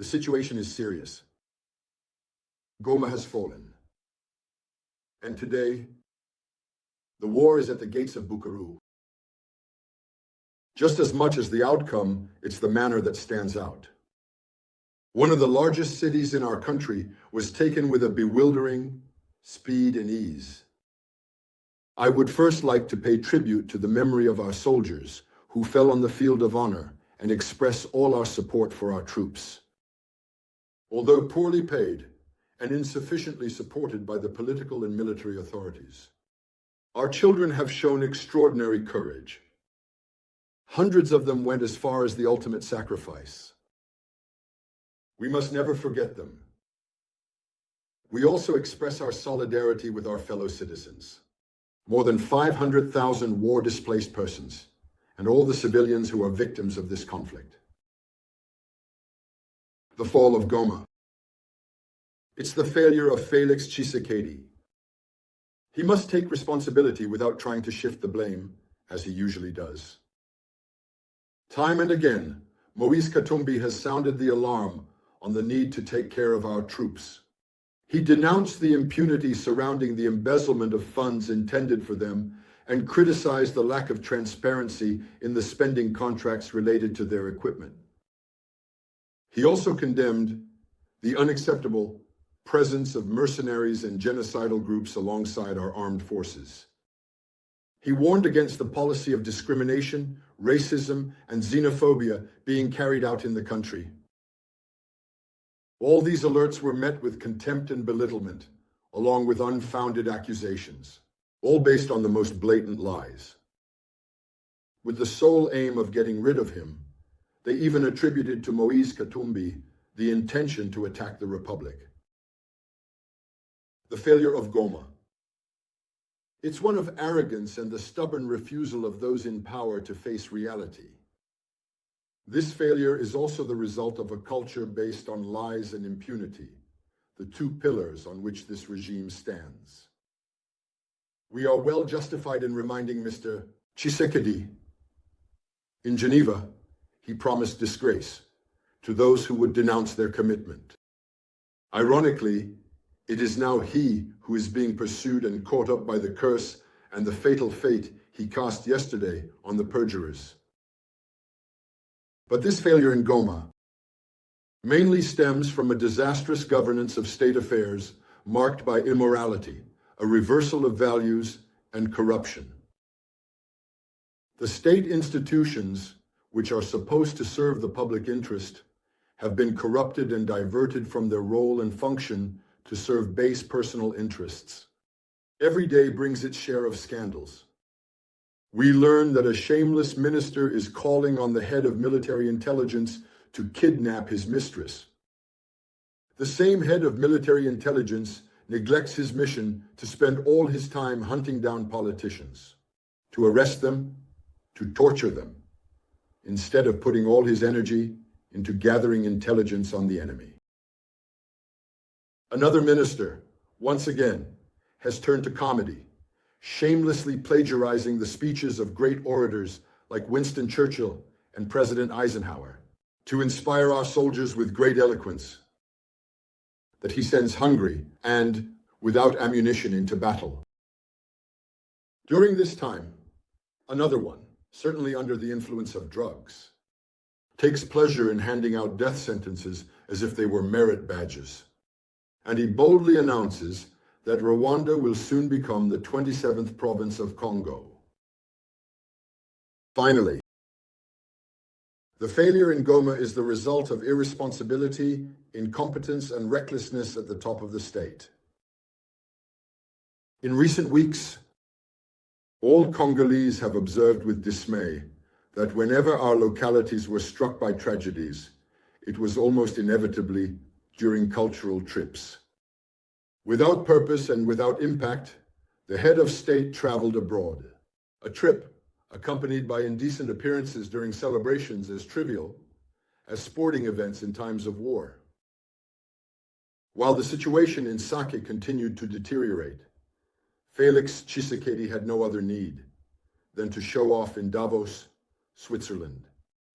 The situation is serious. Goma has fallen. And today, the war is at the gates of Bukaru. Just as much as the outcome, it's the manner that stands out. One of the largest cities in our country was taken with a bewildering speed and ease. I would first like to pay tribute to the memory of our soldiers who fell on the field of honor and express all our support for our troops. Although poorly paid and insufficiently supported by the political and military authorities, our children have shown extraordinary courage. Hundreds of them went as far as the ultimate sacrifice. We must never forget them. We also express our solidarity with our fellow citizens, more than 500,000 war-displaced persons, and all the civilians who are victims of this conflict. The fall of Goma. It's the failure of Felix Tshisekedi. He must take responsibility without trying to shift the blame, as he usually does. Time and again, Moise Katumbi has sounded the alarm on the need to take care of our troops. He denounced the impunity surrounding the embezzlement of funds intended for them and criticized the lack of transparency in the spending contracts related to their equipment. He also condemned the unacceptable presence of mercenaries and genocidal groups alongside our armed forces. He warned against the policy of discrimination, racism, and xenophobia being carried out in the country. All these alerts were met with contempt and belittlement, along with unfounded accusations, all based on the most blatant lies. With the sole aim of getting rid of him, they even attributed to Moise Katumbi the intention to attack the Republic. The failure of Goma. It's one of arrogance and the stubborn refusal of those in power to face reality. This failure is also the result of a culture based on lies and impunity, the two pillars on which this regime stands. We are well justified in reminding Mr. Tshisekedi. In Geneva, he promised disgrace to those who would denounce their commitment. Ironically, it is now he who is being pursued and caught up by the curse and the fatal fate he cast yesterday on the perjurers. But this failure in Goma mainly stems from a disastrous governance of state affairs marked by immorality, a reversal of values, and corruption. The state institutions, which are supposed to serve the public interest, have been corrupted and diverted from their role and function to serve base personal interests. Every day brings its share of scandals. We learn that a shameless minister is calling on the head of military intelligence to kidnap his mistress. The same head of military intelligence neglects his mission to spend all his time hunting down politicians, to arrest them, to torture them, instead of putting all his energy into gathering intelligence on the enemy. Another minister, once again, has turned to comedy, shamelessly plagiarizing the speeches of great orators like Winston Churchill and President Eisenhower, to inspire our soldiers with great eloquence that he sends hungry and without ammunition into battle. During this time, another one, certainly under the influence of drugs, takes pleasure in handing out death sentences as if they were merit badges. And he boldly announces that Rwanda will soon become the 27th province of Congo. Finally, the failure in Goma is the result of irresponsibility, incompetence, and recklessness at the top of the state. In recent weeks, all Congolese have observed with dismay that whenever our localities were struck by tragedies, it was almost inevitably during cultural trips. Without purpose and without impact, the head of state traveled abroad. A trip accompanied by indecent appearances during celebrations as trivial as sporting events in times of war. While the situation in Sake continued to deteriorate, Felix Tshisekedi had no other need than to show off in Davos, Switzerland.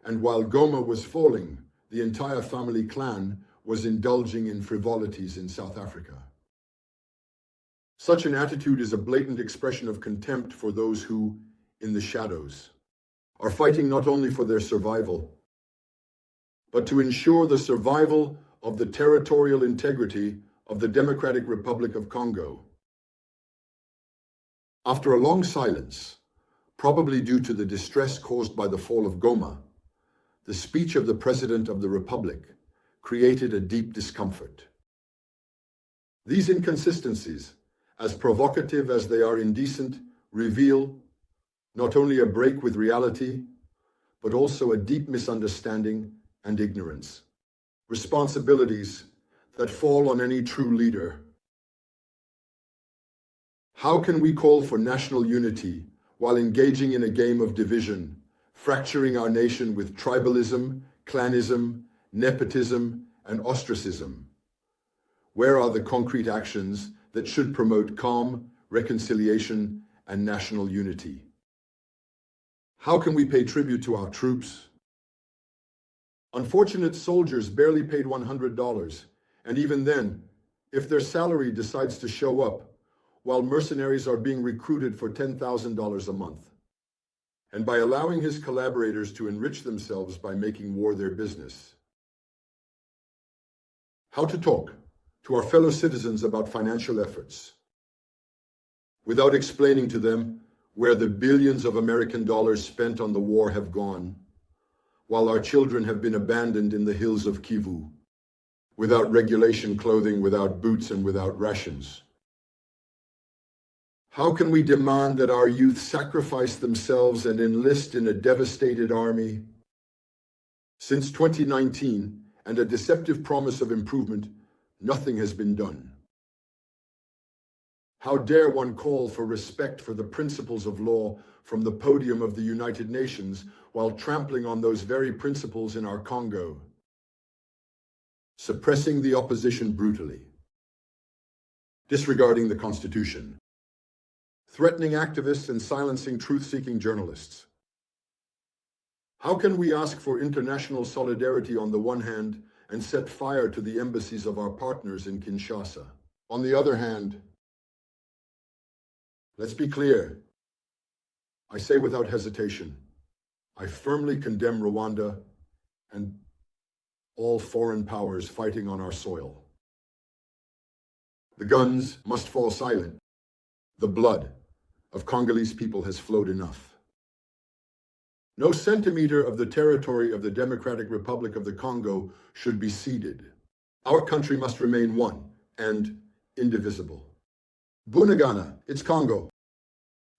And while Goma was falling, the entire family clan was indulging in frivolities in South Africa. Such an attitude is a blatant expression of contempt for those who, in the shadows, are fighting not only for their survival, but to ensure the survival of the territorial integrity of the Democratic Republic of Congo. After a long silence, probably due to the distress caused by the fall of Goma, the speech of the President of the Republic created a deep discomfort. These inconsistencies, as provocative as they are indecent, reveal not only a break with reality, but also a deep misunderstanding and ignorance, responsibilities that fall on any true leader. How can we call for national unity while engaging in a game of division, fracturing our nation with tribalism, clanism, nepotism, and ostracism? Where are the concrete actions that should promote calm, reconciliation, and national unity? How can we pay tribute to our troops? Unfortunate soldiers barely paid $100, and even then, if their salary decides to show up, while mercenaries are being recruited for $10,000 a month, and by allowing his collaborators to enrich themselves by making war their business. How to talk to our fellow citizens about financial efforts without explaining to them where the billions of American dollars spent on the war have gone, while our children have been abandoned in the hills of Kivu, without regulation clothing, without boots, and without rations. How can we demand that our youth sacrifice themselves and enlist in a devastated army? Since 2019, and a deceptive promise of improvement, nothing has been done. How dare one call for respect for the principles of law from the podium of the United Nations while trampling on those very principles in our Congo, suppressing the opposition brutally, disregarding the Constitution, threatening activists and silencing truth-seeking journalists? How can we ask for international solidarity on the one hand and set fire to the embassies of our partners in Kinshasa? On the other hand, let's be clear. I say without hesitation, I firmly condemn Rwanda and all foreign powers fighting on our soil. The guns must fall silent. The blood of Congolese people has flowed enough. No centimeter of the territory of the Democratic Republic of the Congo should be ceded. Our country must remain one and indivisible. Bunagana, it's Congo.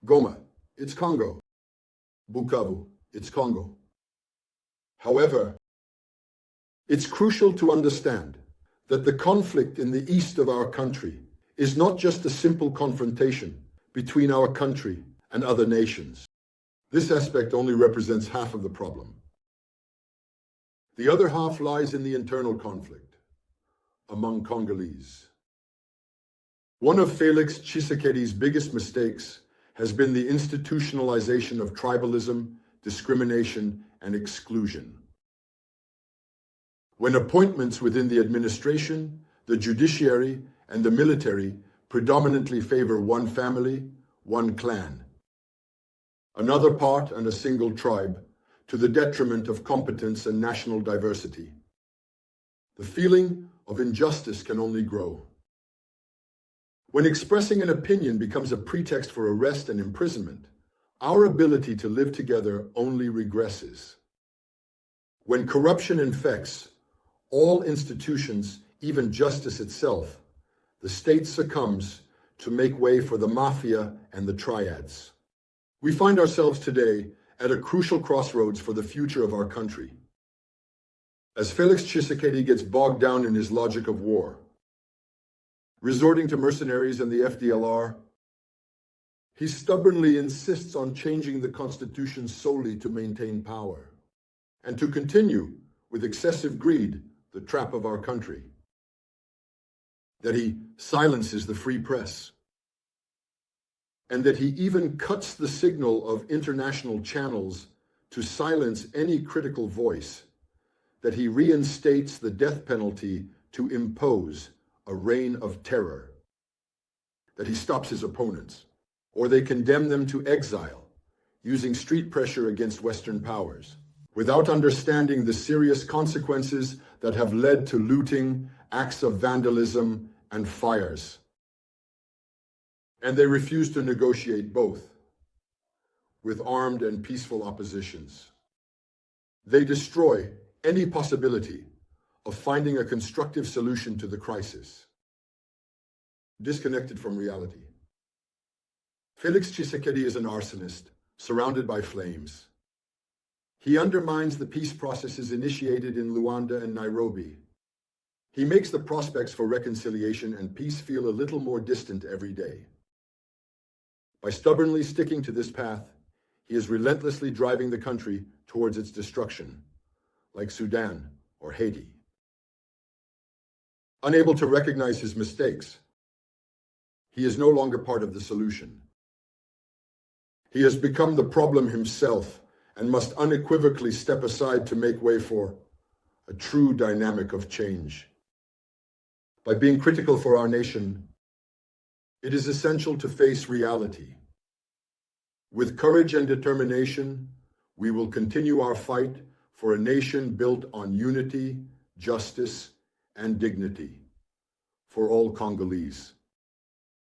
Goma, it's Congo. Bukavu, it's Congo. However, it's crucial to understand that the conflict in the east of our country is not just a simple confrontation between our country and other nations. This aspect only represents half of the problem. The other half lies in the internal conflict among Congolese. One of Felix Tshisekedi's biggest mistakes has been the institutionalization of tribalism, discrimination, and exclusion. When appointments within the administration, the judiciary, and the military predominantly favor one family, one clan, another part, and a single tribe, to the detriment of competence and national diversity, the feeling of injustice can only grow. When expressing an opinion becomes a pretext for arrest and imprisonment, our ability to live together only regresses. When corruption infects all institutions, even justice itself, the state succumbs to make way for the mafia and the triads. We find ourselves today at a crucial crossroads for the future of our country. As Felix Tshisekedi gets bogged down in his logic of war, resorting to mercenaries and the FDLR, he stubbornly insists on changing the Constitution solely to maintain power, and to continue, with excessive greed, the trap of our country. That he silences the free press, and that he even cuts the signal of international channels to silence any critical voice that he reinstates the death penalty to impose a reign of terror, that he stops his opponents, or they condemn them to exile, using street pressure against Western powers, without understanding the serious consequences that have led to looting, acts of vandalism, and fires. And they refuse to negotiate both, with armed and peaceful oppositions. They destroy any possibility of finding a constructive solution to the crisis. Disconnected from reality. Felix Tshisekedi is an arsonist, surrounded by flames. He undermines the peace processes initiated in Luanda and Nairobi. He makes the prospects for reconciliation and peace feel a little more distant every day. By stubbornly sticking to this path, he is relentlessly driving the country towards its destruction, like Sudan or Haiti. Unable to recognize his mistakes, he is no longer part of the solution. He has become the problem himself and must unequivocally step aside to make way for a true dynamic of change. By being critical for our nation, it is essential to face reality. With courage and determination, we will continue our fight for a nation built on unity, justice, and dignity for all Congolese.